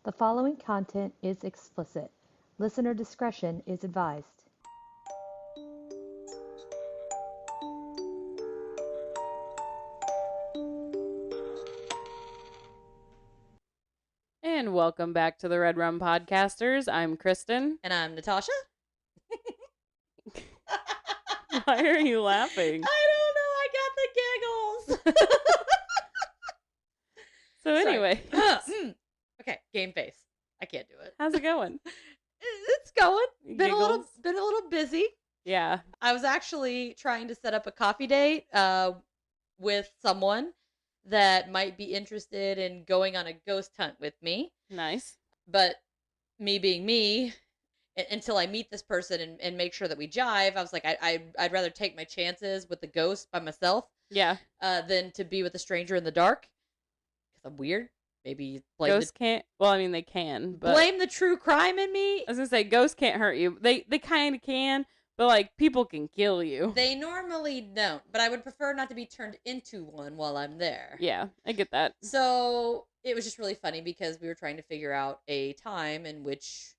The following content is explicit. Listener discretion is advised. And welcome back to the Red Rum Podcasters. I'm Kristen. And I'm Natasha. Why are you laughing? I don't know. I got the giggles. So anyway. Okay, game face. I can't do it. How's it going? It's going. Been a Giggles? little busy. Yeah. I was actually trying to set up a coffee date with someone that might be interested in going on a ghost hunt with me. Nice. But me being me, until I meet this person and make sure that we jive, I was like, I'd rather take my chances with the ghost by myself. Yeah. Than to be with a stranger in the dark. Because I'm weird. Maybe ghosts can't. Well, I mean, they can. But blame the true crime in me. I was gonna say ghosts can't hurt you. They kind of can, but like people can kill you. They normally don't. But I would prefer not to be turned into one while I'm there. Yeah, I get that. So it was just really funny because we were trying to figure out a time in which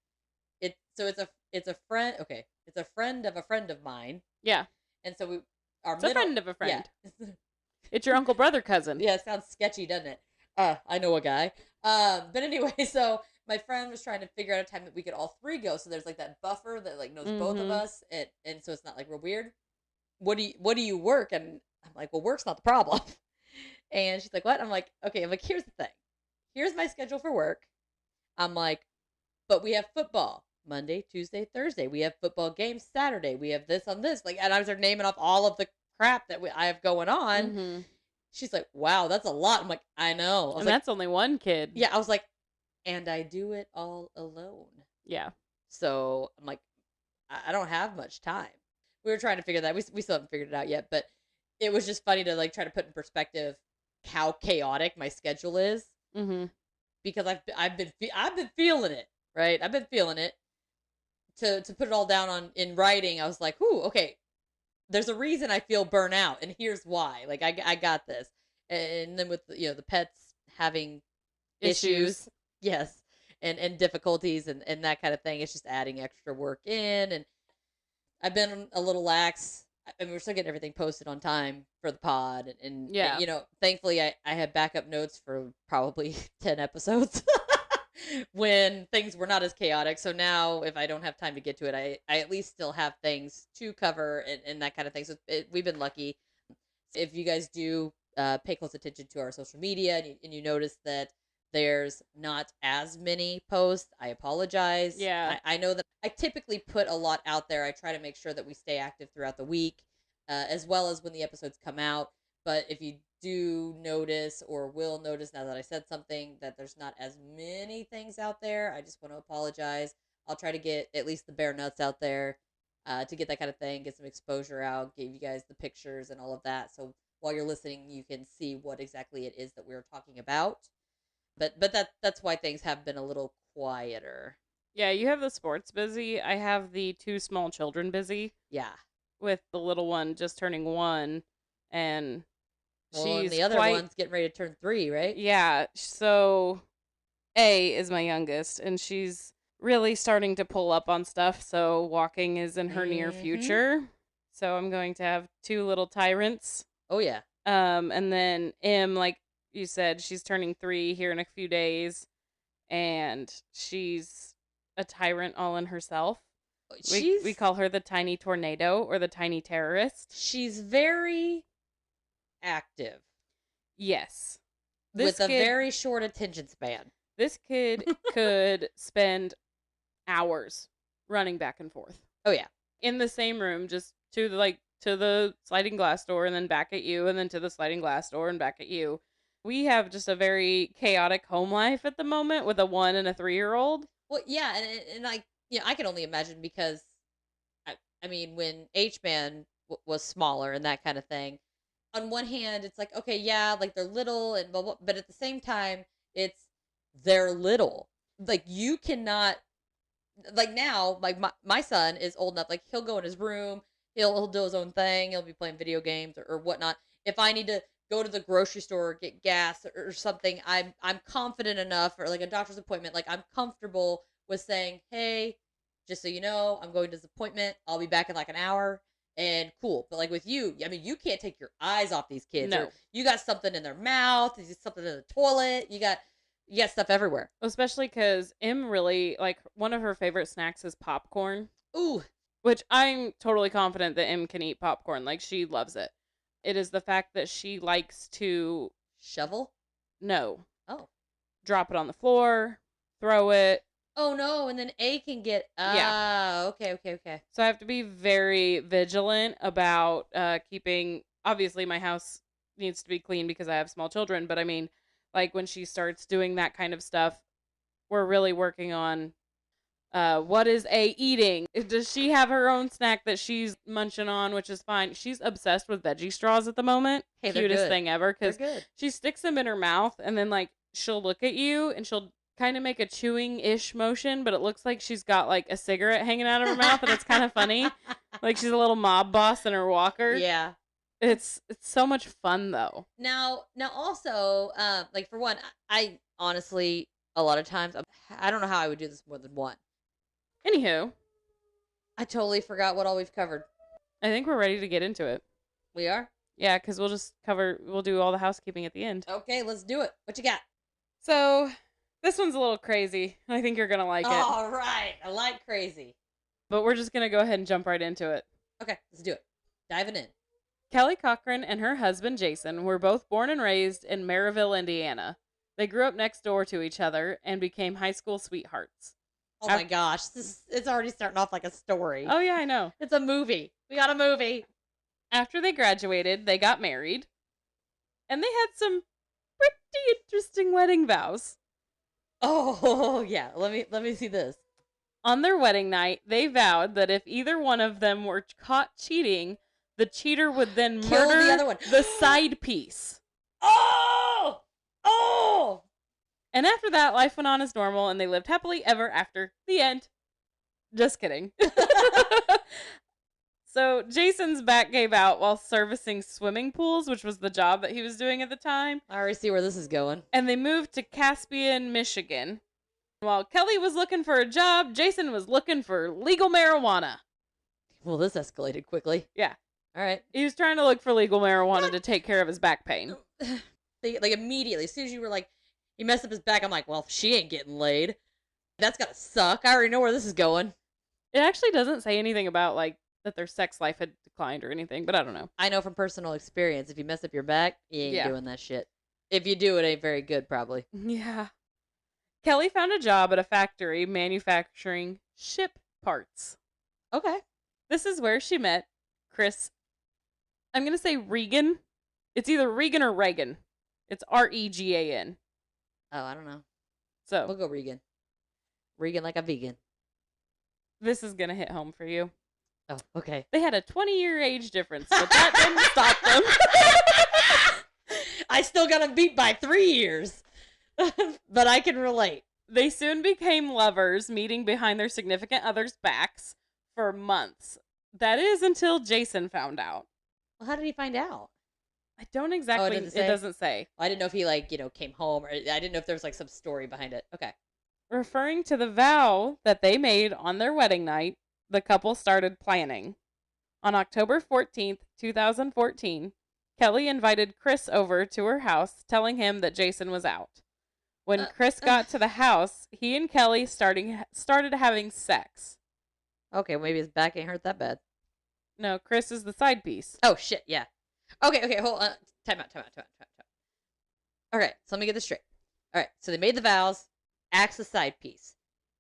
it's a friend. Okay, it's a friend of mine. Yeah. And so a friend of a friend. Yeah. It's your uncle, brother, cousin. Yeah, it sounds sketchy, doesn't it? I know a guy. But anyway, so my friend was trying to figure out a time that we could all three go. So there's like that buffer that like knows both of us, and so it's not like real weird. What do you work? And I'm like, well, work's not the problem. And she's like, what? I'm like, okay. I'm like, here's the thing. Here's my schedule for work. I'm like, but we have football Monday, Tuesday, Thursday. We have football games Saturday. We have this on this. Like, and I was naming off all of the crap that I have going on. Mm-hmm. She's like, wow, that's a lot. I'm like, I know. And that's only one kid. Yeah, I was like, and I do it all alone. Yeah. So I'm like, I don't have much time. We were trying to figure that. We still haven't figured it out yet, but it was just funny to like try to put in perspective how chaotic my schedule is. Mm-hmm. Because I've been feeling it, right? I've been feeling it. To put it all down in writing, I was like, "Ooh, okay. There's a reason I feel burnout, and here's why. Like I got this." And then with the pets having issues, yes, and difficulties and that kind of thing, it's just adding extra work in. And I've been a little lax. I mean, we're still getting everything posted on time for the pod, and yeah, thankfully I have backup notes for probably 10 episodes. When things were not as chaotic. So now if I don't have time to get to it, I at least still have things to cover and that kind of thing. So we've been lucky. If you guys do pay close attention to our social media and you notice that there's not as many posts, I apologize. Yeah. I know that I typically put a lot out there. I try to make sure that we stay active throughout the week, as well as when the episodes come out. But if you do notice or will notice now that I said something that there's not as many things out there, I just want to apologize. I'll try to get at least the bare nuts out there to get that kind of thing, get some exposure out, give you guys the pictures and all of that. So while you're listening, you can see what exactly it is that we're talking about. But that's why things have been a little quieter. Yeah, you have the sports busy. I have the two small children busy. Yeah. With the little one just turning 1 and and the other one's getting ready to turn 3, right? Yeah. So A is my youngest, and she's really starting to pull up on stuff. So walking is in her near future. So I'm going to have 2 little tyrants. Oh yeah. And then M, like you said, she's turning 3 here in a few days, and she's a tyrant all in herself. We call her the tiny tornado or the tiny terrorist. She's very active. Yes. With a very short attention span. This kid could spend hours running back and forth. Oh yeah. In the same room, just to the sliding glass door and then back at you and then to the sliding glass door and back at you. We have just a very chaotic home life at the moment with a 1 and a 3-year-old. Well, yeah, and I can only imagine because I mean when H-Man was smaller and that kind of thing. On one hand, it's like, okay, yeah, like they're little and blah, blah, but at the same time, they're little. Like you cannot, like now, like my son is old enough, like he'll go in his room, he'll do his own thing, he'll be playing video games or whatnot. If I need to go to the grocery store, get gas or something, I'm confident enough, or like a doctor's appointment, like I'm comfortable with saying, hey, just so you know, I'm going to this appointment. I'll be back in like an hour. And cool. But like with you, I mean, you can't take your eyes off these kids. No. Or you got something in their mouth, you got something in the toilet, you got stuff everywhere. Especially because Em really, like, one of her favorite snacks is popcorn. Ooh. Which I'm totally confident that Em can eat popcorn. Like, she loves it. It is the fact that she likes to... Shovel? No. Oh. Drop it on the floor, throw it. Oh, no, and then A can get... Yeah. Okay. So I have to be very vigilant about keeping... Obviously, my house needs to be clean because I have small children. But, I mean, like, when she starts doing that kind of stuff, we're really working on... what is A eating? Does she have her own snack that she's munching on, which is fine? She's obsessed with veggie straws at the moment. Hey, they're Cutest good. thing ever, because They're good. she sticks them in her mouth and then like she'll look at you and she'll kind of make a chewing-ish motion, but it looks like she's got like a cigarette hanging out of her mouth, and it's kind of funny. Like she's a little mob boss in her walker. Yeah. It's so much fun though. Now also, like for one, I honestly, a lot of times, I don't know how I would do this more than one. Anywho, I totally forgot what all we've covered. I think we're ready to get into it. We are? Yeah, because we'll do all the housekeeping at the end. Okay, let's do it. What you got? So, this one's a little crazy. I think you're going to like it. All right. I like crazy. But we're just going to go ahead and jump right into it. Okay, let's do it. Diving in. Kelly Cochran and her husband, Jason, were both born and raised in Maryville, Indiana. They grew up next door to each other and became high school sweethearts. Oh my gosh, it's already starting off like a story. Oh yeah, I know. It's a movie. We got a movie. After they graduated, they got married. And they had some pretty interesting wedding vows. Oh, yeah. Let me see this. On their wedding night, they vowed that if either one of them were caught cheating, the cheater would then Kill murder the other one. the side piece. Oh! Oh! And after that, life went on as normal, and they lived happily ever after. The end. Just kidding. So, Jason's back gave out while servicing swimming pools, which was the job that he was doing at the time. I already see where this is going. And they moved to Caspian, Michigan. While Kelly was looking for a job, Jason was looking for legal marijuana. Well, this escalated quickly. Yeah. All right. He was trying to look for legal marijuana to take care of his back pain. Like, immediately, as soon as you were like, he messed up his back, I'm like, well, she ain't getting laid. That's gotta suck. I already know where this is going. It actually doesn't say anything about, like, that their sex life had declined or anything, but I don't know. I know from personal experience, if you mess up your back, you ain't doing that shit. If you do, it ain't very good, probably. Yeah. Kelly found a job at a factory manufacturing ship parts. Okay. This is where she met Chris. I'm going to say Regan. It's either Regan or Reagan. It's Regan. Oh, I don't know. So we'll go Regan. Regan like a vegan. This is going to hit home for you. Oh, okay. They had a 20-year age difference, but that didn't stop them. I still got them beat by 3 years. But I can relate. They soon became lovers, meeting behind their significant others' backs for months. That is until Jason found out. Well, how did he find out? I don't exactly. It doesn't say. I didn't know if he, like, came home, or I didn't know if there was, like, some story behind it. Okay. Referring to the vow that they made on their wedding night, the couple started planning. On October 14th, 2014, Kelly invited Chris over to her house, telling him that Jason was out. When Chris got to the house, he and Kelly started having sex. Okay, maybe his back ain't hurt that bad. No, Chris is the side piece. Oh, shit, yeah. Okay, hold on. Time out. Okay, so let me get this straight. All right, so they made the vows, Axe a side piece.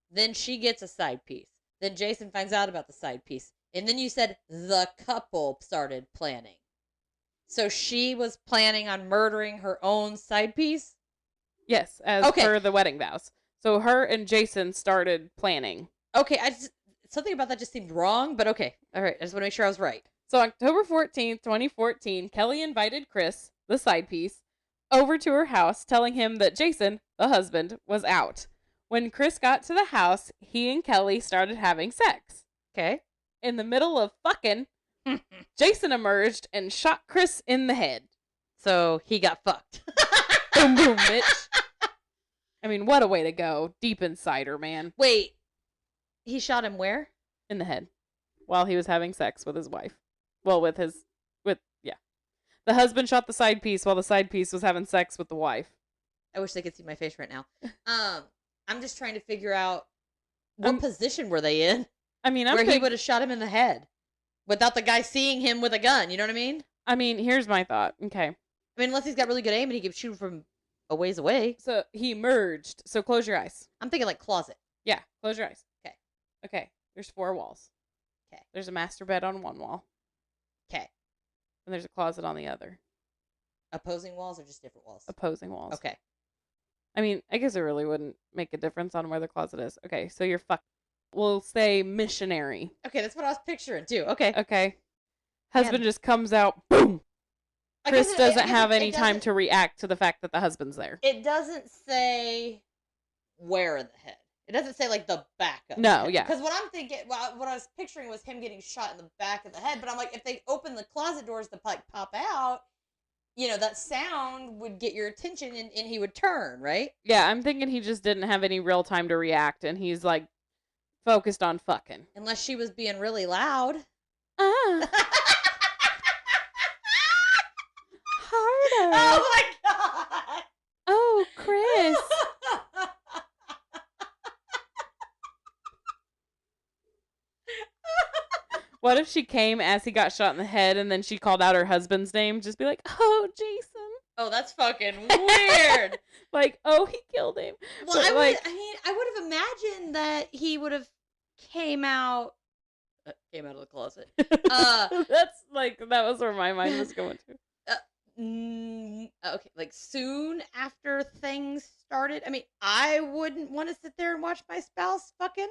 Then she gets a side piece. Then Jason finds out about the side piece. And then you said the couple started planning. So she was planning on murdering her own side piece? Yes, as per the wedding vows. So her and Jason started planning. Okay, something about that just seemed wrong, but okay. All right, I just want to make sure I was right. So October 14th, 2014, Kelly invited Chris, the side piece, over to her house, telling him that Jason, the husband, was out. When Chris got to the house, he and Kelly started having sex. Okay. In the middle of fucking, Jason emerged and shot Chris in the head. So he got fucked. Boom, boom, bitch. I mean, what a way to go. Deep inside her, man. Wait, he shot him where? In the head. While he was having sex with his wife. Well, yeah. The husband shot the side piece while the side piece was having sex with the wife. I wish they could see my face right now. I'm just trying to figure out what position were they in? I mean, where he would have shot him in the head without the guy seeing him with a gun. You know what I mean? I mean, here's my thought. Okay. I mean, unless he's got really good aim and he can shoot from a ways away. So he merged. So close your eyes. I'm thinking like closet. Yeah, close your eyes. Okay. Okay. There's 4 walls. Okay. There's a master bed on one wall. Okay. And there's a closet on the other. Opposing walls or just different walls? Opposing walls. Okay. I mean, I guess it really wouldn't make a difference on where the closet is. Okay, so you're we'll say missionary. Okay, that's what I was picturing too. Okay. Okay. Husband just comes out, boom. Chris doesn't have any time to react to the fact that the husband's there. It doesn't say where in the head. It doesn't say like the back of No, the head. yeah. Because what I'm thinking, what I was picturing was him getting shot in the back of the head. But I'm like, if they open the closet doors to like pop out, you know, that sound would get your attention and he would turn, right? Yeah, I'm thinking he just didn't have any real time to react and he's like focused on fucking. Unless she was being really loud. Harder. Oh my god. Oh, Chris. What if she came as he got shot in the head and then she called out her husband's name? Just be like, oh, Jason. Oh, that's fucking weird. Like, oh, he killed him. Well, But, I would have imagined that he would have came out of the closet. That's like, that was where my mind was going to. Okay, like soon after things started. I mean, I wouldn't want to sit there and watch my spouse fucking.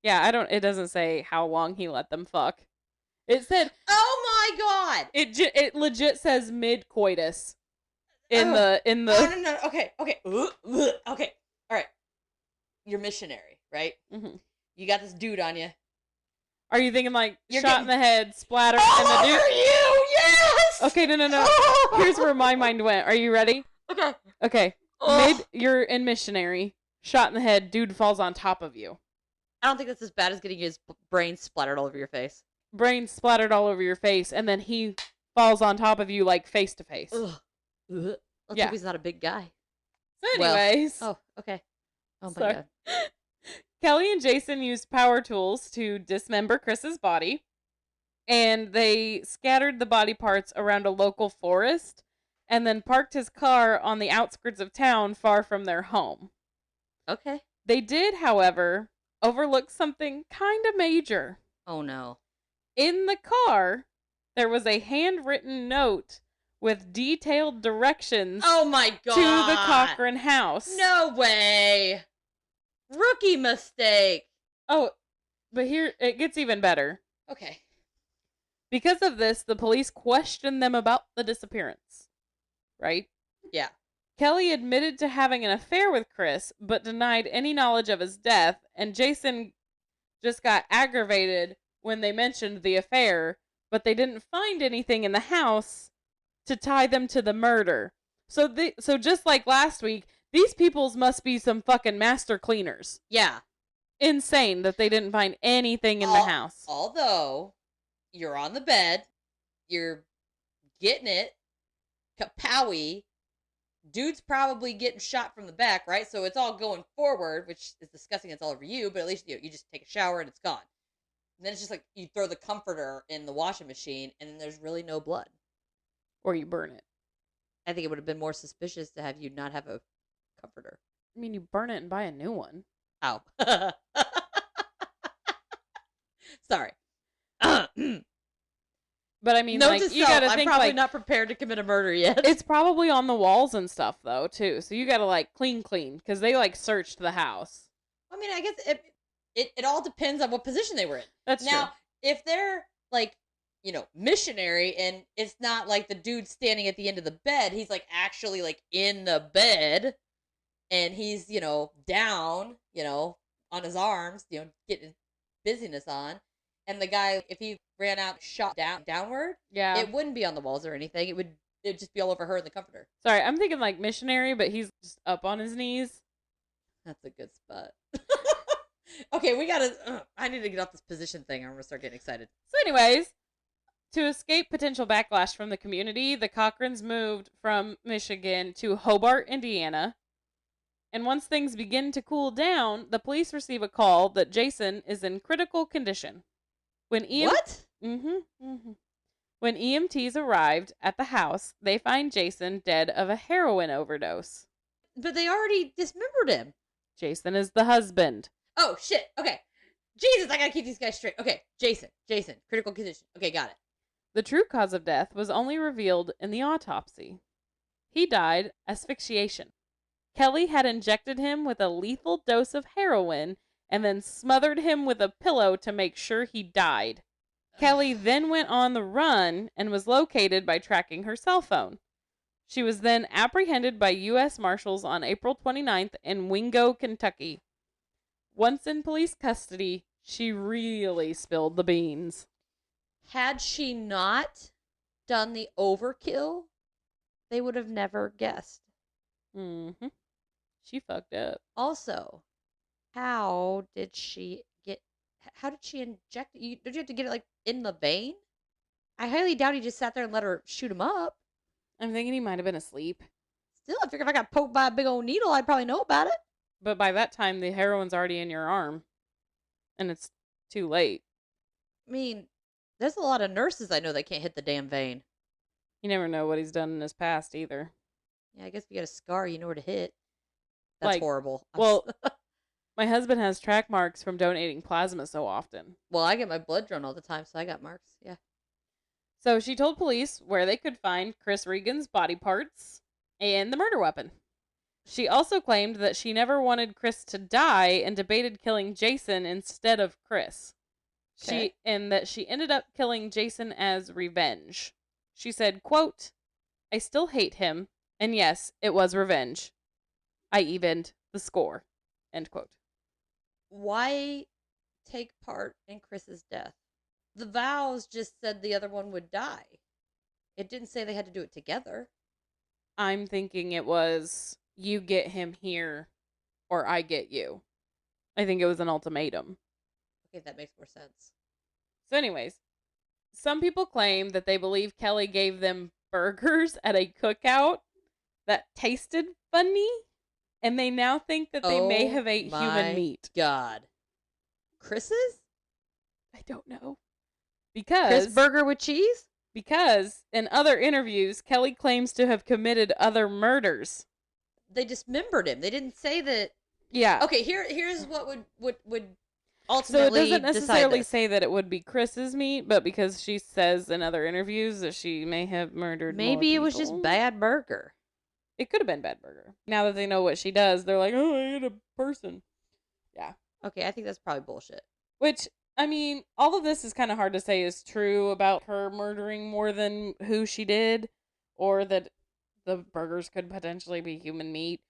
Yeah, it doesn't say how long he let them fuck. It said, oh my god! It legit says mid-coitus in the. No, okay. Okay, alright. You're missionary, right? Mm-hmm. You got this dude on you. Are you thinking like You're shot in the head, splatter, all and the dude? over you, yes! Okay, no. Here's where my mind went. Are you ready? Okay. Okay. You're in missionary, shot in the head, dude falls on top of you. I don't think that's as bad as getting his brain splattered all over your face. Brain splattered all over your face, and then he falls on top of you like face to face. Let's hope he's not a big guy. So anyways. Oh, okay. Oh my god. Kelly and Jason used power tools to dismember Chris's body, and they scattered the body parts around a local forest, and then parked his car on the outskirts of town far from their home. Okay. They did, however, overlook something kind of major. Oh no. In the car, there was a handwritten note with detailed directions oh my god, to the Cochran house. No way. Rookie mistake. Oh, but here, it gets even better. Okay. Because of this, the police questioned them about the disappearance. Right? Yeah. Kelly admitted to having an affair with Chris, but denied any knowledge of his death, and Jason just got aggravated when they mentioned the affair, but they didn't find anything in the house to tie them to the murder. So just like last week, these peoples must be some fucking master cleaners. Yeah. Insane that they didn't find anything in the house. Although, you're on the bed, you're getting it, kapowie, dude's probably getting shot from the back, right? So it's all going forward, which is disgusting. It's all over you, but at least you just take a shower and it's gone. And then it's just like you throw the comforter in the washing machine and then there's really no blood. Or you burn it. I think it would have been more suspicious to have you not have a comforter. I mean, you burn it and buy a new one. Ow. Sorry. But I mean, Note like, to you self, gotta think, I'm probably like, not prepared to commit a murder yet. it's probably on the walls and stuff, though, too. So you gotta, like, clean, because they, like, searched the house. I mean, I guess it all depends on what position they were in. That's now, true. If they're, like, you know, missionary, and it's not like the dude standing at the end of the bed, he's, like, actually, like, in the bed, and he's, you know, down, you know, on his arms, you know, getting busyness on, and the guy, if he ran out, shot downward, Yeah. it wouldn't be on the walls or anything. It would it'd just be all over her in the comforter. Sorry, I'm thinking like missionary, but he's just up on his knees. That's a good spot. Okay, we gotta. I need to get off this position thing. I'm gonna start getting excited. So, anyways, to escape potential backlash from the community, the Cochrans moved from Michigan to Hobart, Indiana. And once things begin to cool down, the police receive a call that Jason is in critical condition. What? When EMTs arrived at the house, they find Jason dead of a heroin overdose. But they already dismembered him. Jason is the husband. Oh, shit. Okay. Jesus, I gotta keep these guys straight. Okay, Jason, critical condition. Okay, got it. The true cause of death was only revealed in the autopsy. He died asphyxiation. Kelly had injected him with a lethal dose of heroin and then smothered him with a pillow to make sure he died. Kelly then went on the run and was located by tracking her cell phone. She was then apprehended by U.S. Marshals on April 29th in Wingo, Kentucky. Once in police custody, she really spilled the beans. Had she not done the overkill, they would have never guessed. Mm-hmm. She fucked up. Also, how did she inject it? Did you have to get it, like, in the vein? I highly doubt he just sat there and let her shoot him up. I'm thinking he might have been asleep. Still, I figure if I got poked by a big old needle, I'd probably know about it. But by that time, the heroin's already in your arm. And it's too late. I mean, there's a lot of nurses I know that can't hit the damn vein. You never know what he's done in his past either. Yeah, I guess if you got a scar, you know where to hit. That's Like, horrible. Well, my husband has track marks from donating plasma so often. Well, I get my blood drawn all the time, so I got marks. Yeah. So she told police where they could find Chris Regan's body parts and the murder weapon. She also claimed that she never wanted Chris to die and debated killing Jason instead of Chris. Okay. And that she ended up killing Jason as revenge. She said, quote, "I still hate him, and yes, it was revenge. I evened the score." End quote. Why take part in Chris's death? The vows just said the other one would die. It didn't say they had to do it together. I'm thinking it was, you get him here, or I get you. I think it was an ultimatum. Okay, that makes more sense. So anyways, some people claim that they believe Kelly gave them burgers at a cookout that tasted funny, and they now think that they may have ate human meat. God. Chris's? I don't know. Chris burger with cheese? Because in other interviews, Kelly claims to have committed other murders. They dismembered him. They didn't say that. Yeah. Okay, here's what would So ultimately it doesn't necessarily decide say that it would be Chris's meat, but because she says in other interviews that she may have murdered Maybe more it was just people. bad burger. It could have been bad burger. Now that they know what she does, they're like, oh, I ate a person. Yeah. Okay, I think that's probably bullshit. Which, I mean, all of this is kind of hard to say is true about her murdering more than who she did, or that the burgers could potentially be human meat.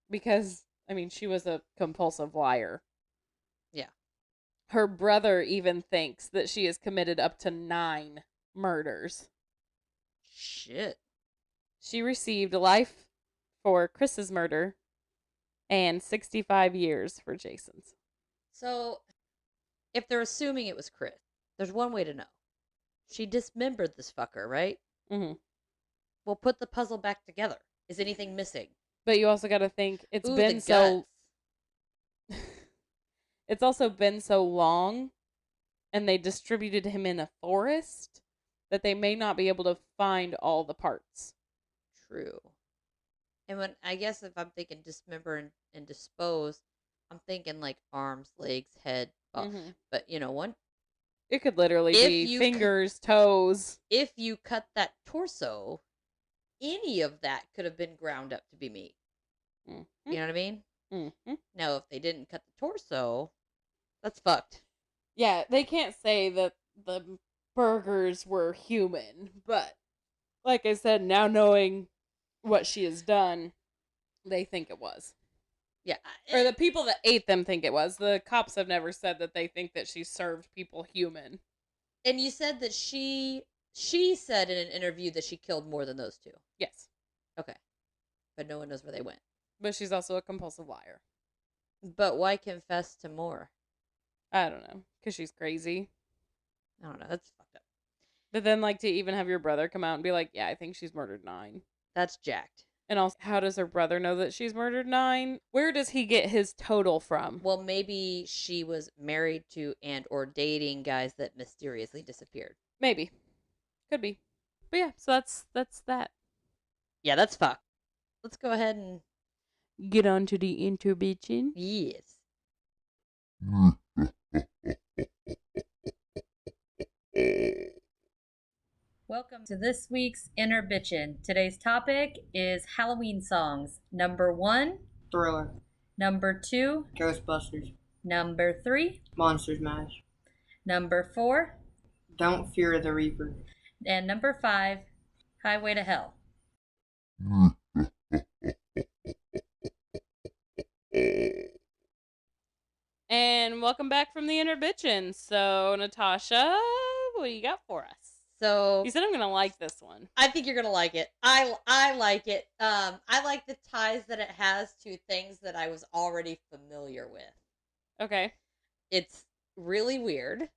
Because, I mean, she was a compulsive liar. Yeah. Her brother even thinks that she has committed up to 9 murders. Shit. She received life for Chris's murder and 65 years for Jason's. So, if they're assuming it was Chris, there's one way to know. She dismembered this fucker, right? Mm-hmm. We'll put the puzzle back together. Is anything missing? But you also got to think it's Ooh, been the so. guts. It's also been so long, and they distributed him in a forest that they may not be able to find all the parts. True. And when I guess if I'm thinking dismember and dispose, I'm thinking like arms, legs, head. Mm-hmm. But you know, one. It could literally be fingers, toes. If you cut that torso, any of that could have been ground up to be meat. Mm-hmm. You know what I mean? Mm-hmm. Now, if they didn't cut the torso, that's fucked. Yeah, they can't say that the burgers were human, but like I said, now knowing what she has done, they think it was. Yeah. Or the people that ate them think it was. The cops have never said that they think that she served people human. And you said that she She said in an interview that she killed more than those two. Yes. Okay. But no one knows where they went. But she's also a compulsive liar. But why confess to more? I don't know. Because she's crazy. I don't know. That's fucked up. But then, like, to even have your brother come out and be like, yeah, I think she's murdered 9. That's jacked. And also, how does her brother know that she's murdered 9? Where does he get his total from? Well, maybe she was married to and or dating guys that mysteriously disappeared. Maybe. Could be. But yeah, so that's that. Yeah, that's fucked. Let's go ahead and get on to the intervention. Yes. Welcome to this week's Inner Bitchin'. Today's topic is Halloween songs. Number 1, Thriller. Number 2, Ghostbusters. Number 3, Monsters Mash. Number 4, Don't Fear the Reaper. and Number 5, Highway to Hell. And welcome back from the intervention. So, Natasha, what do you got for us? So You said I'm gonna like this one. I think you're gonna like it. I like it. I like the ties that it has to things that I was already familiar with. Okay. It's really weird.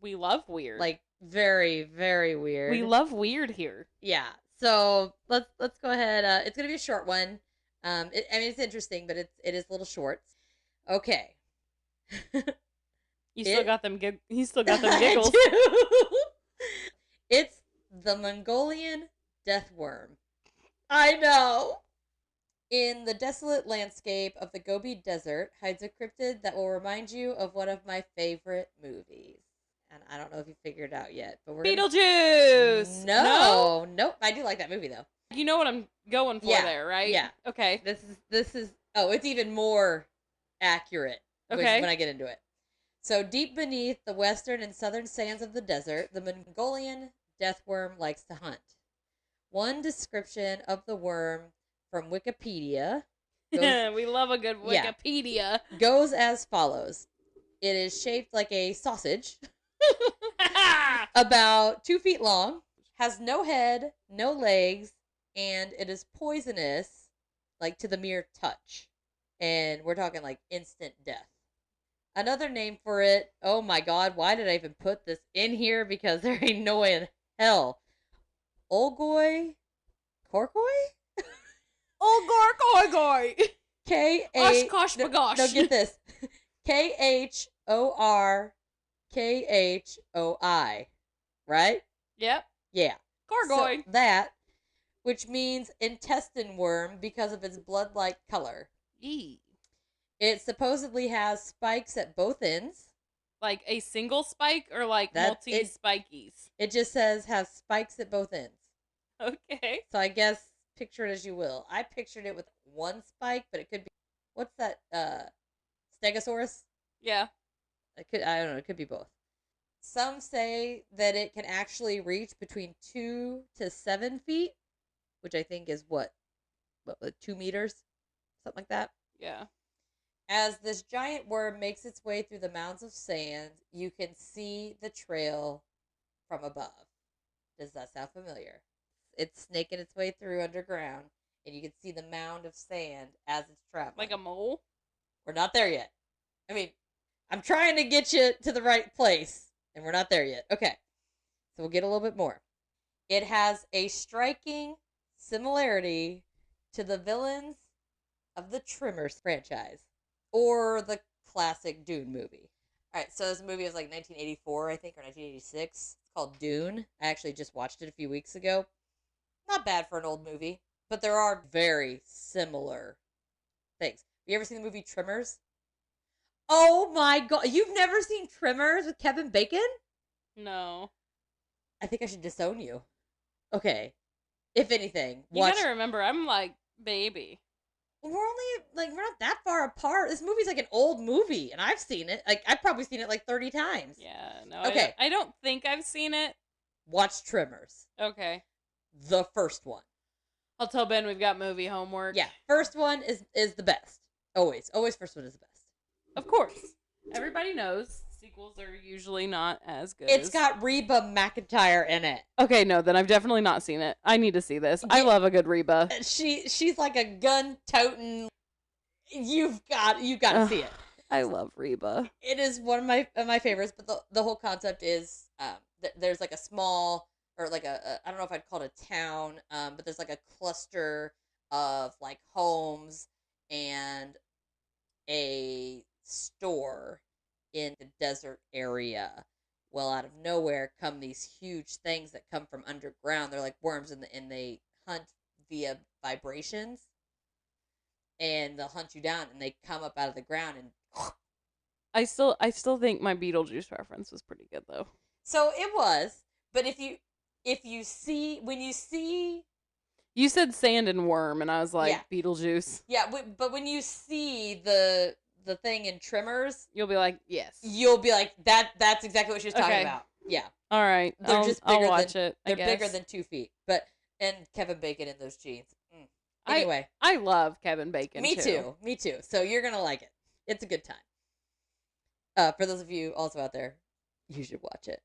We love weird. Like very, very weird. we love weird here. Yeah. So let's go ahead. It's gonna be a short one. I mean it's interesting, but it is a little short. Okay. You still got them. He still got them I giggles. do. It's the Mongolian death worm. I know. In the desolate landscape of the Gobi Desert hides a cryptid that will remind you of one of my favorite movies. And I don't know if you figured it out yet, but we're Beetlejuice. No, nope. I do like that movie though. You know what I'm going for there, right? Yeah. Okay. This is. Oh, it's even more accurate. Okay. When I get into it. So deep beneath the western and southern sands of the desert, the Mongolian death worm likes to hunt. One description of the worm from Wikipedia We love a good Wikipedia. goes as follows. It is shaped like a sausage, about 2 feet long, has no head, no legs, and it is poisonous, like to the mere touch. And we're talking like instant death. Another name for it, oh my god, why did I even put this in here? Because there ain't no way in hell. Olgoy Korkoy? Olgor K-A... Oshkosh bagosh. No, get this. K-H-O-R-K-H-O-I. Right? Yep. Yeah. Gorgoy. So that, which means intestine worm because of its blood-like color. Eee. It supposedly has spikes at both ends. Like a single spike or like multi-spikies? It just says has spikes at both ends. Okay. So I guess picture it as you will. I pictured it with one spike, but it could be, what's that? Stegosaurus? Yeah. I don't know. It could be both. Some say that it can actually reach between 2 to 7 feet, which I think is what 2 meters, something like that. Yeah. As this giant worm makes its way through the mounds of sand, you can see the trail from above. Does that sound familiar? It's snaking its way through underground, and you can see the mound of sand as it's traveling. Like a mole? We're not there yet. I mean, I'm trying to get you to the right place, and we're not there yet. Okay, so we'll get a little bit more. It has a striking similarity to the villains of the Tremors franchise. Or the classic Dune movie. Alright, so this movie was like 1984, I think, or 1986. It's called Dune. I actually just watched it a few weeks ago. Not bad for an old movie, but there are very similar things. Have you ever seen the movie Tremors? Oh my god, you've never seen Tremors with Kevin Bacon? No. I think I should disown you. Okay. If anything, You gotta remember, I'm like, baby. We're not that far apart. This movie's like an old movie, and I've seen it. Like, I've probably seen it like 30 times. Yeah, no. Okay. I don't think I've seen it. Watch Tremors. Okay. The first one. I'll tell Ben we've got movie homework. Yeah, first one is the best. Always. Always first one is the best. Of course. Everybody knows. sequels are usually not as good. It's got Reba McEntire in it. Okay, no, then I've definitely not seen it. I need to see this. I love a good Reba. She's like a gun-toting. You've got to see it. I love Reba. It is one of my favorites, but the whole concept is there's like a small, or like a I don't know if I'd call it a town, but there's like a cluster of like homes and a store in the desert area. Well, out of nowhere come these huge things that come from underground. They're like worms, and they hunt via vibrations, and they'll hunt you down, and they come up out of the ground. And I still think my Beetlejuice reference was pretty good though. So it was, but if you see, when you see, you said sand and worm, and I was like, yeah. Beetlejuice. Yeah, but when you see the thing in Tremors, you'll be like, yes. You'll be like, that's exactly what she was talking about. Yeah. All right. They're just bigger. I'll watch it. They're bigger than 2 feet. And Kevin Bacon in those jeans. Anyway, I love Kevin Bacon. Me too. So you're gonna like it. It's a good time. For those of you also out there, you should watch it.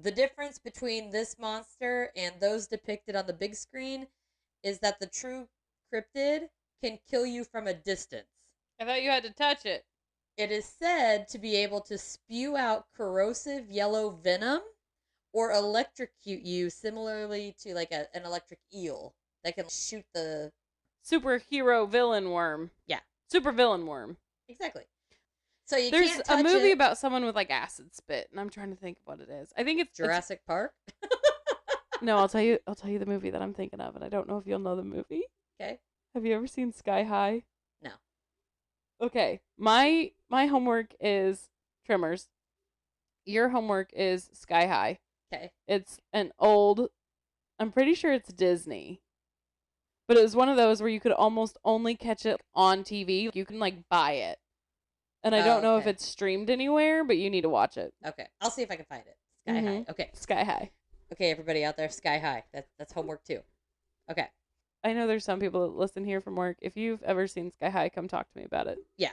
The difference between this monster and those depicted on the big screen is that the true cryptid can kill you from a distance. I thought you had to touch it. It is said to be able to spew out corrosive yellow venom or electrocute you, similarly to like an electric eel that can shoot the superhero villain worm. Yeah. Super villain worm. Exactly. So you There's can't touch a movie it. about someone with like acid spit, and I'm trying to think of what it is. I think it's Jurassic Park. No, I'll tell you the movie that I'm thinking of, and I don't know if you'll know the movie. Okay. Have you ever seen Sky High? No. Okay. My homework is Tremors. Your homework is Sky High. Okay. It's an old, I'm pretty sure it's Disney. But it was one of those where you could almost only catch it on TV. You can like buy it. And I don't know if it's streamed anywhere, but you need to watch it. Okay. I'll see if I can find it. Sky High. Okay. Sky High. Okay, everybody out there, Sky High. That's homework too. Okay. I know there's some people that listen here from work. If you've ever seen Sky High, come talk to me about it. Yeah.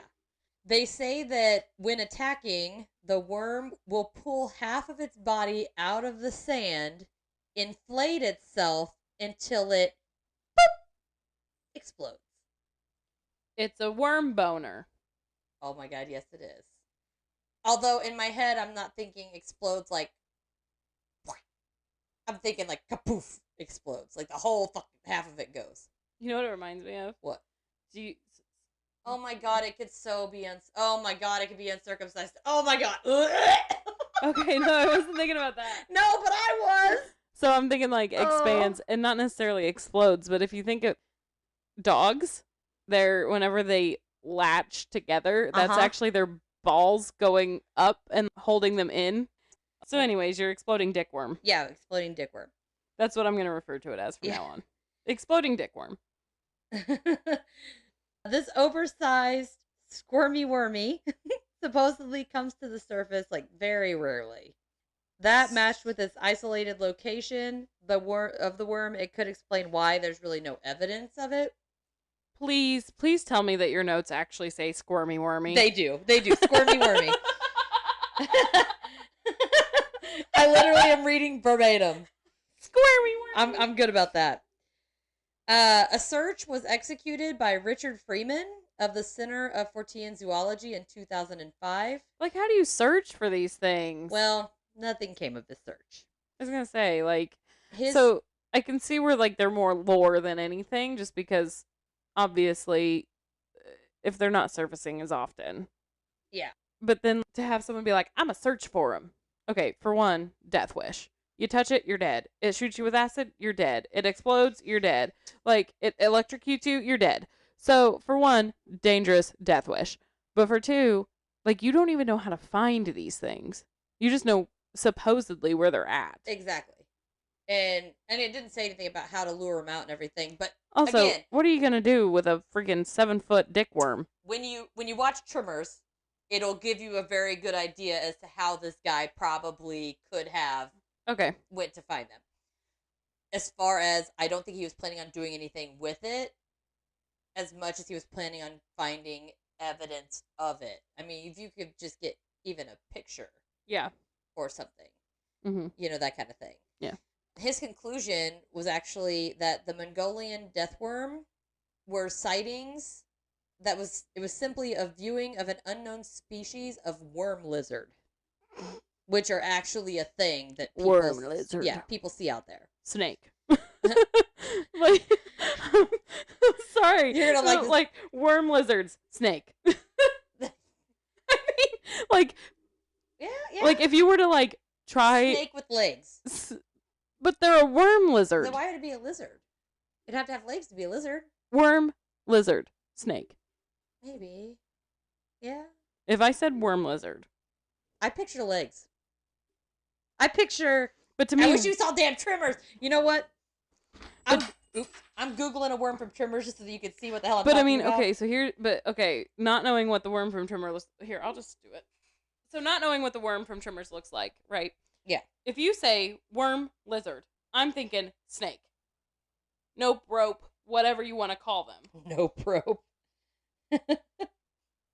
They say that when attacking, the worm will pull half of its body out of the sand, inflate itself until it explodes. It's a worm boner. Oh my god, yes it is. Although in my head I'm not thinking explodes like I'm thinking like kapoof explodes. Like the whole fucking half of it goes. You know what it reminds me of? What? Oh my god, it could so be oh my god, it could be uncircumcised. Oh my god. Okay, no, I wasn't thinking about that. No, but I was. So I'm thinking like expands and not necessarily explodes, but if you think of dogs, whenever they latch together, that's actually their balls going up and holding them in. So anyways, your exploding dickworm. Yeah, exploding dickworm. That's what I'm going to refer to it as from now on. Exploding dickworm. This oversized, squirmy wormy supposedly comes to the surface like very rarely. That matched with its isolated location, of the worm, it could explain why there's really no evidence of it. Please tell me that your notes actually say squirmy wormy. They do. Squirmy wormy. I literally am reading verbatim. Squirmy wormy. I'm good about that. A search was executed by Richard Freeman of the Center of Fortean Zoology in 2005. Like, how do you search for these things? Well, nothing came of the search. I was going to say, like, so I can see where, like, they're more lore than anything, just because, obviously, if they're not surfacing as often. Yeah. But then to have someone be like, I'm going to search for them. Okay, for one, death wish. You touch it, you're dead. It shoots you with acid, you're dead. It explodes, you're dead. Like, it electrocutes you, you're dead. So, for one, dangerous death wish. But for two, like, you don't even know how to find these things. You just know supposedly where they're at. Exactly. And it didn't say anything about how to lure them out and everything. But also, again, what are you going to do with a freaking 7-foot dickworm? When you watch Tremors, it'll give you a very good idea as to how this guy probably could have went to find them. As far as, I don't think he was planning on doing anything with it as much as he was planning on finding evidence of it. I mean, if you could just get even a picture Yeah. or something. Mm-hmm. You know, that kind of thing. Yeah. His conclusion was actually that the Mongolian deathworm were sightings it was simply a viewing of an unknown species of worm lizard, which are actually a thing that people see out there. Snake. Like, sorry. You're gonna like this. Like worm lizards, snake. I mean, like, yeah. like if you were to like try snake with legs, but they're a worm lizard. Then why would it be a lizard? It'd have to have legs to be a lizard. Worm, lizard, snake. Maybe. Yeah. If I said worm lizard, I picture legs. But to me, I wish you saw damn Trimmers. You know what? I'm Googling a worm from Trimmers just so that you can see what the hell I'm talking about. okay, so not knowing what the worm from Trimmers looks... Here, I'll just do it. So not knowing what the worm from Trimmers looks like, right? Yeah. If you say worm, lizard, I'm thinking snake. Nope, rope, whatever you want to call them. Nope, rope.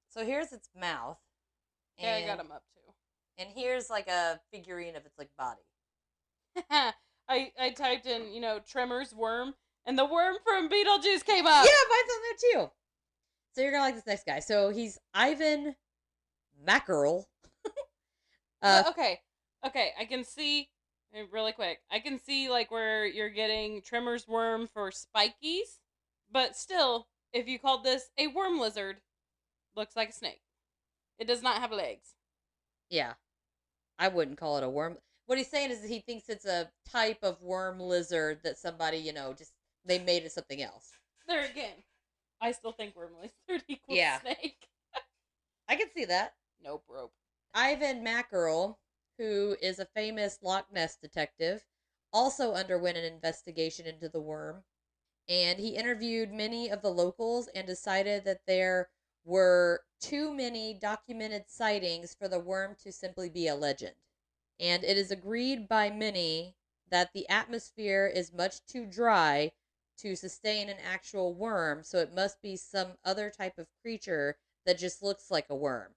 So here's its mouth. Yeah, I got them up too. And here's like a figurine of its like body. I typed in, Tremors worm, and the worm from Beetlejuice came up. Yeah, mine's on there too. So you're gonna like this next guy. So he's Ivan Mackerel. Okay, I can see really quick. I can see like where you're getting Tremors worm for spikies, but still, if you called this a worm lizard, looks like a snake. It does not have legs. Yeah, I wouldn't call it a worm. What he's saying is that he thinks it's a type of worm lizard that somebody, just they made it something else. There again, I still think worm lizard equals snake. I can see that. Nope, rope. Ivan Mackerel, who is a famous Loch Ness detective, also underwent an investigation into the worm, and he interviewed many of the locals and decided that there were too many documented sightings for the worm to simply be a legend. And it is agreed by many that the atmosphere is much too dry to sustain an actual worm, so it must be some other type of creature that just looks like a worm.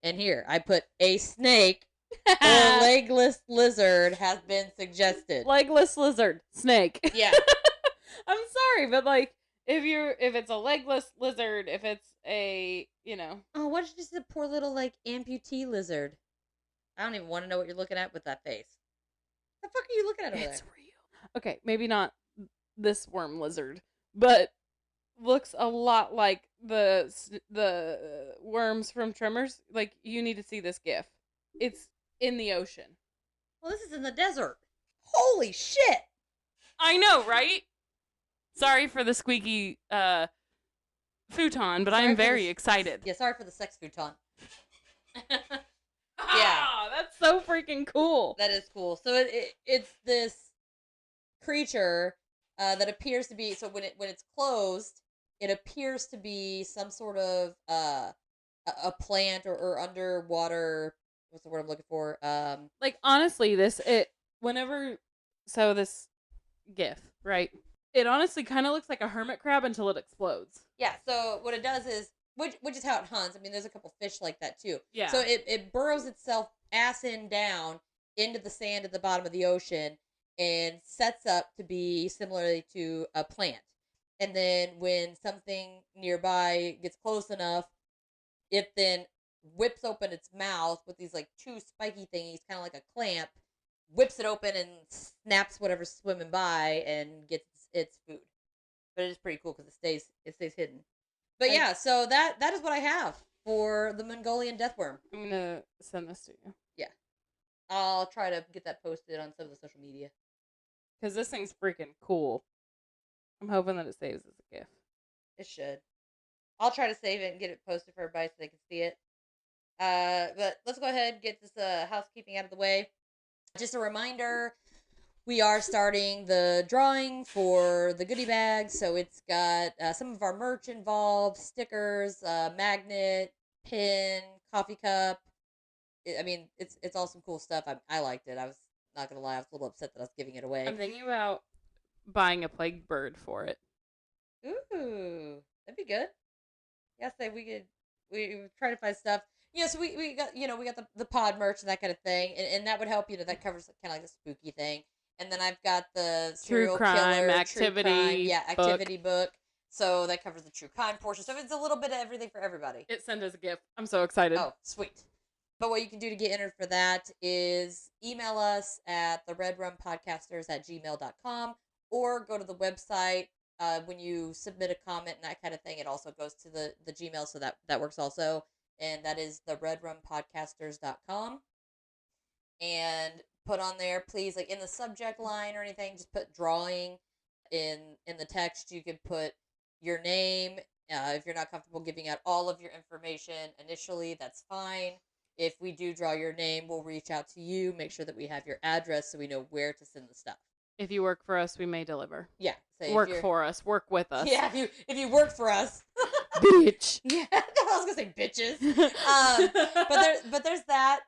And here, I put a snake or legless lizard has been suggested. Legless lizard, snake. Yeah. I'm sorry, but like, if it's a legless lizard, if it's a, Oh, what is this a poor little, like, amputee lizard? I don't even want to know what you're looking at with that face. The fuck are you looking at over there? It's real. Okay, maybe not this worm lizard, but looks a lot like the worms from Tremors. Like, you need to see this GIF. It's in the ocean. Well, this is in the desert. Holy shit! I know, right? Sorry for the squeaky futon, but I'm very excited. Yeah, sorry for the sex futon. Yeah, that's so freaking cool. That is cool. So it's this creature that appears to be, so when it's closed, it appears to be some sort of a plant or underwater. What's the word I'm looking for? Like, honestly, this GIF, right? It honestly kind of looks like a hermit crab until it explodes. Yeah. So what it does is, which is how it hunts. I mean, there's a couple fish like that too. Yeah. So it burrows itself ass in down into the sand at the bottom of the ocean and sets up to be similarly to a plant. And then when something nearby gets close enough, it then whips open its mouth with these like two spiky thingies, kind of like a clamp, whips it open and snaps whatever's swimming by and gets its food. But it is pretty cool because it stays hidden. But yeah, so that is what I have for the Mongolian deathworm. I'm gonna send this to you. Yeah, I'll try to get that posted on some of the social media. Because this thing's freaking cool. I'm hoping that it saves as a GIF. It should. I'll try to save it and get it posted for everybody so they can see it. But let's go ahead and get this housekeeping out of the way. Just a reminder, we are starting the drawing for the goodie bag. So it's got some of our merch involved, stickers, magnet, pin, coffee cup. It's all some cool stuff. I liked it. I was not going to lie. I was a little upset that I was giving it away. I'm thinking about buying a plague bird for it. Ooh, that'd be good. Yes, we try to find stuff. So we got we got the pod merch and that kind of thing, and that would help. That covers kind of like the spooky thing. And then I've got the serial killer activity activity book. So that covers the true crime portion. So it's a little bit of everything for everybody. It sent us a gift. I'm so excited. Oh, sweet. But what you can do to get entered for that is email us at theredrumpodcasters@gmail.com or go to the website. When you submit a comment and that kind of thing, it also goes to the Gmail, so that works also. And that is theredrumpodcasters.com. And put on there, please, like in the subject line or anything, just put drawing. In the text, you could put your name. If you're not comfortable giving out all of your information initially, that's fine. If we do draw your name, we'll reach out to you, make sure that we have your address so we know where to send the stuff. If you work for us, we may deliver. Yeah. Work for us. Work with us. Yeah, if you work for us. Bitch. Yeah, I was going to say bitches. But there's that.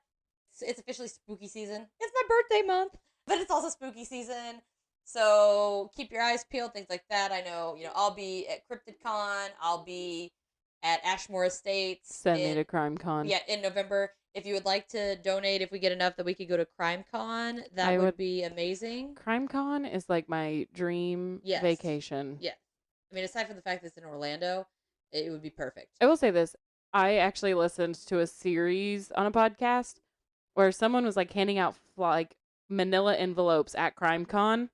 It's officially spooky season. It's my birthday month, but it's also spooky season. So keep your eyes peeled, things like that. I know, I'll be at CryptidCon. I'll be at Ashmore Estates. Send me to CrimeCon. Yeah, in November. If you would like to donate, if we get enough that we could go to CrimeCon, that would be amazing. CrimeCon is like my dream vacation. Yeah. I mean, aside from the fact that it's in Orlando, it would be perfect. I will say this. I actually listened to a series on a podcast where someone was like handing out like manila envelopes at CrimeCon,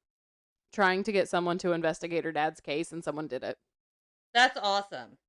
trying to get someone to investigate her dad's case, and someone did it. That's awesome.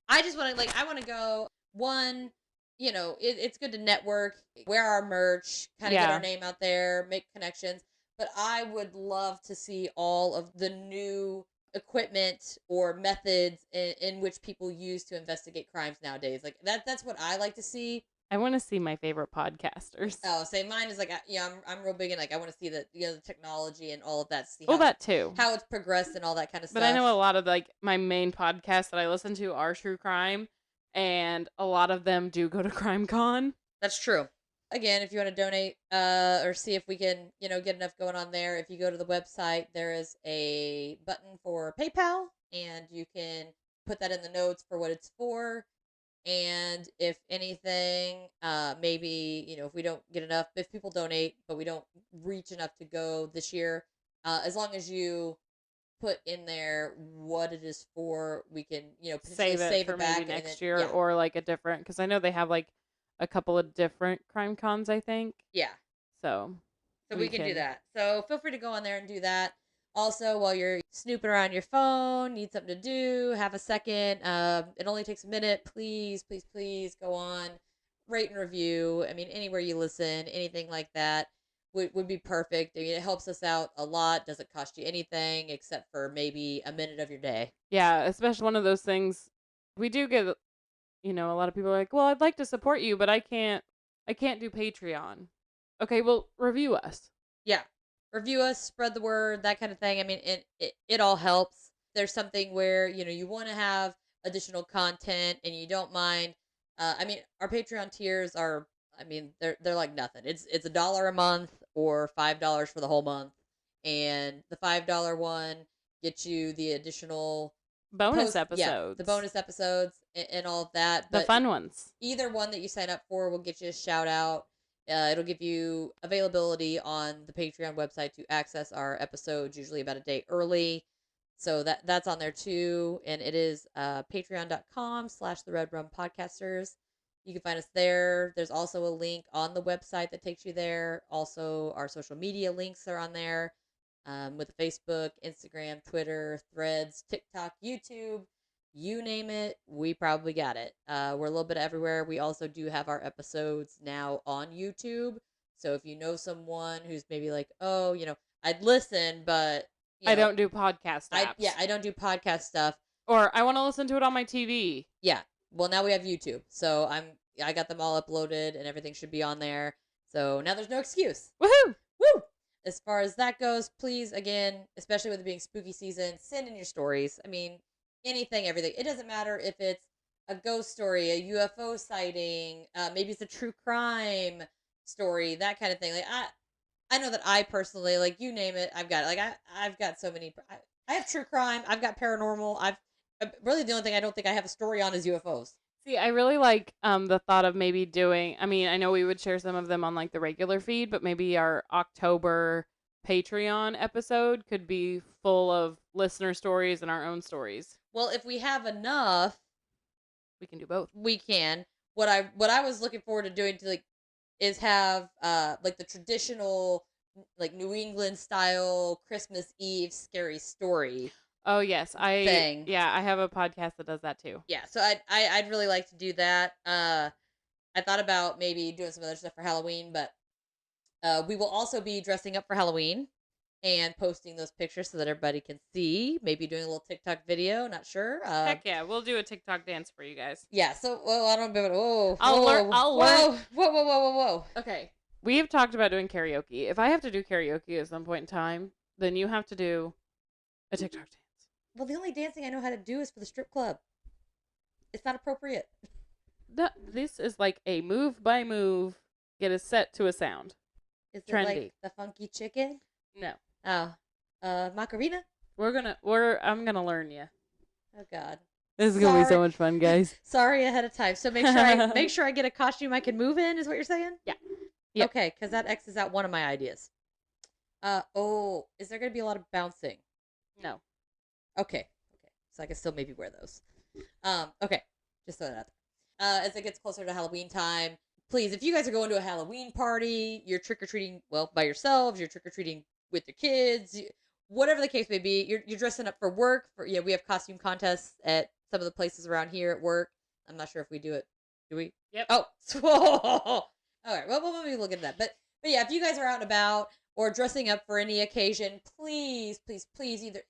I just want to, I want to go, one, it's good to network, wear our merch, kind of get our name out there, make connections. But I would love to see all of the new equipment or methods in which people use to investigate crimes nowadays. Like that's what I like to see. I want to see my favorite podcasters. Oh, say mine is like, I'm real big in I want to see the the technology and all of that. See that too. How it's progressed and all that kind of stuff. But I know a lot of my main podcasts that I listen to are true crime, and a lot of them do go to CrimeCon. That's true. Again, if you want to donate or see if we can, get enough going on there, if you go to the website, there is a button for PayPal, and you can put that in the notes for what it's for. And if anything, maybe, if we don't get enough, if people donate, but we don't reach enough to go this year, as long as you put in there what it is for, we can, save it for maybe next year or like a different, because I know they have like a couple of different crime cons, I think. Yeah. So we can do that. So feel free to go on there and do that. Also, while you're snooping around your phone, need something to do, have a second. It only takes a minute. Please, please, please go on, rate and review. I mean, anywhere you listen, anything like that would be perfect. I mean, it helps us out a lot. Doesn't cost you anything except for maybe a minute of your day. Yeah, especially one of those things. We do get, a lot of people are like, well, I'd like to support you, but I can't do Patreon. Okay, well, review us. Yeah. Review us, spread the word, that kind of thing. I mean, it all helps. There's something where, you want to have additional content and you don't mind. I mean, our Patreon tiers are, they're like nothing. It's $1 a month or $5 for the whole month. And the $5 one gets you the additional bonus episodes. Yeah, the bonus episodes and all of that. But the fun ones. Either one that you sign up for will get you a shout out. It'll give you availability on the Patreon website to access our episodes, usually about a day early. So that's on there too. And it is patreon.com/theredrumpodcasters. You can find us there. There's also a link on the website that takes you there. Also, our social media links are on there with Facebook, Instagram, Twitter, Threads, TikTok, YouTube. You name it, we probably got it. We're a little bit everywhere. We also do have our episodes now on YouTube. So if you know someone who's maybe like, oh, I'd listen, but I don't do podcast apps. I don't do podcast stuff. Or I want to listen to it on my TV. Yeah. Well, now we have YouTube. So I got them all uploaded and everything should be on there. So now there's no excuse. Woohoo! Woo! As far as that goes, please, again, especially with it being spooky season, send in your stories. I mean, anything, everything. It doesn't matter if it's a ghost story, a UFO sighting, maybe it's a true crime story, that kind of thing. Like I know that I personally, like, you name it, I've got it. Like I've got so many. I have true crime. I've got paranormal. I've really the only thing I don't think I have a story on is UFOs. See, I really like the thought of maybe doing, I mean, I know we would share some of them on like the regular feed, but maybe our October Patreon episode could be full of listener stories and our own stories. Well, if we have enough, we can do both. We can. What I was looking forward to doing to is have like the traditional like New England style Christmas Eve scary story. Oh yes, thing. Yeah, I have a podcast that does that too. Yeah, so I'd really like to do that. I thought about maybe doing some other stuff for Halloween, but we will also be dressing up for Halloween and posting those pictures so that everybody can see. Maybe doing a little TikTok video. Not sure. Heck yeah, we'll do a TikTok dance for you guys. Yeah. So, well, I don't know. Whoa. I'll learn. Whoa. Okay. We have talked about doing karaoke. If I have to do karaoke at some point in time, then you have to do a TikTok dance. Well, the only dancing I know how to do is for the strip club. It's not appropriate. This is like a move by move, get a set to a sound. Is it trendy. Like the funky chicken? No. Oh. Macarena? I'm gonna learn you. Oh God. This is gonna be so much fun, guys. Sorry ahead of time. So make sure I get a costume I can move in, is what you're saying? Yeah. Yep. Okay, because that X's out one of my ideas. Is there gonna be a lot of bouncing? No. Okay. So I can still maybe wear those. Okay. Just throw that out there. As it gets closer to Halloween time, please, if you guys are going to a Halloween party, you're trick-or-treating, well, by yourselves, you're trick-or-treating with your kids, whatever the case may be, you're dressing up for work. We have costume contests at some of the places around here at work. I'm not sure if we do it. Do we? Yep. Oh, all right. Well, we'll maybe look at that. But yeah, if you guys are out and about or dressing up for any occasion, please either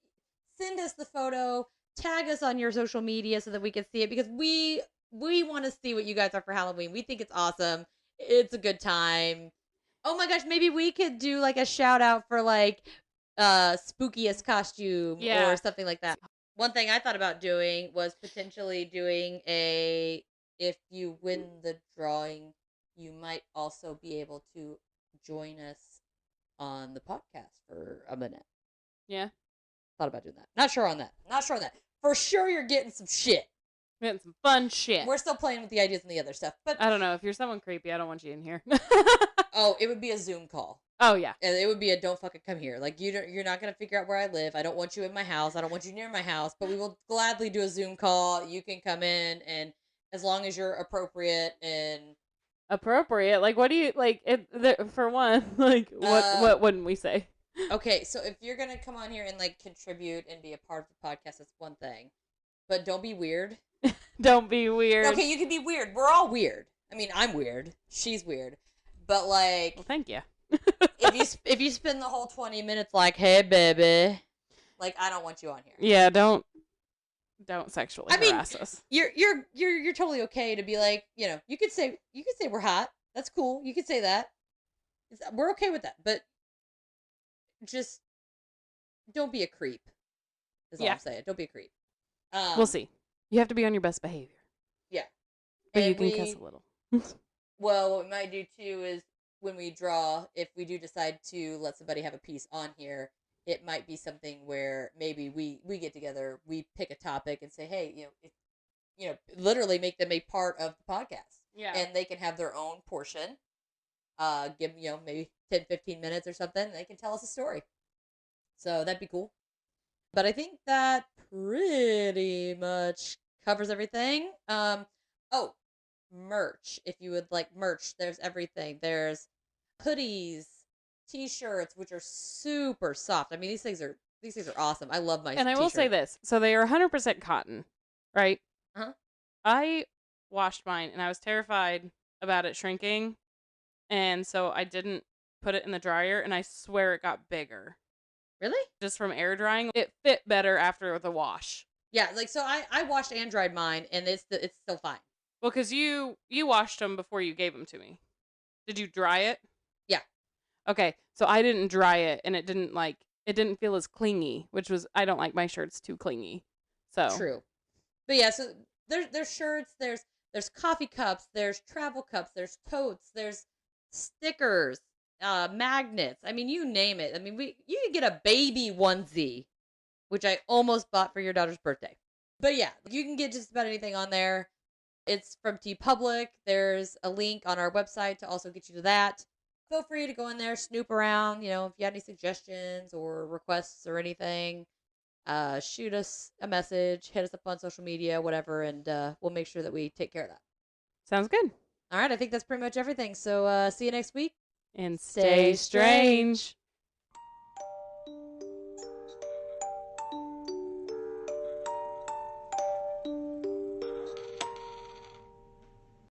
send us the photo, tag us on your social media so that we can see it, because we want to see what you guys are for Halloween. We think it's awesome. It's a good time. Oh my gosh, maybe we could do like a shout out for like spookiest costume or something like that. One thing I thought about doing was potentially doing if you win the drawing, you might also be able to join us on the podcast for a minute. Yeah. Thought about doing that. Not sure on that. For sure you're getting some shit. Getting some fun shit. We're still playing with the ideas and the other stuff. But I don't know. If you're someone creepy, I don't want you in here. Oh, it would be a Zoom call. Oh, yeah. And it would be a don't fucking come here. Like, you're not going to figure out where I live. I don't want you in my house. I don't want you near my house. But we will gladly do a Zoom call. You can come in, and as long as you're appropriate and... Appropriate? Like, what do you... Like, for one, like, what wouldn't we say? Okay, so if you're going to come on here and, like, contribute and be a part of the podcast, that's one thing. But don't be weird. Don't be weird. Okay, you can be weird. We're all weird. I mean, I'm weird. She's weird. But, like... Well, thank you. if you spend the whole 20 minutes like, hey, baby, like, I don't want you on here. Yeah, don't sexually harass us. You're totally okay to be like, you could say we're hot. That's cool. You could say that. We're okay with that. But just don't be a creep. Is all I'm saying. Don't be a creep. We'll see. You have to be on your best behavior. Yeah. But you can cuss a little. Well, what we might do too is when we draw, if we do decide to let somebody have a piece on here, it might be something where maybe we get together, we pick a topic and say, hey, literally make them a part of the podcast. Yeah. And they can have their own portion. Give maybe 10, 15 minutes or something, and they can tell us a story. So that'd be cool. But I think that pretty much covers everything. Merch. If you would like merch, there's everything. There's hoodies, t-shirts, which are super soft. I mean, these things are awesome. I love my And I will say this. So they are 100% cotton, right? Uh-huh. I washed mine, and I was terrified about it shrinking. And so I didn't put it in the dryer, and I swear it got bigger. Really? Just from air drying. It fit better after the wash. Yeah, like, so I washed and dried mine, and it's still fine. Well, because you washed them before you gave them to me. Did you dry it? Yeah. Okay, so I didn't dry it, and it didn't feel as clingy, which was, I don't like my shirts too clingy. So true. But yeah, so there's shirts, there's coffee cups, there's travel cups, there's totes, there's stickers, magnets. I mean, you name it. I mean, you can get a baby onesie, which I almost bought for your daughter's birthday. But yeah, you can get just about anything on there. It's from TeePublic. There's a link on our website to also get you to that. Feel free to go in there, snoop around. If you have any suggestions or requests or anything, shoot us a message, hit us up on social media, whatever, and we'll make sure that we take care of that. Sounds good. All right, I think that's pretty much everything. So see you next week. And stay strange.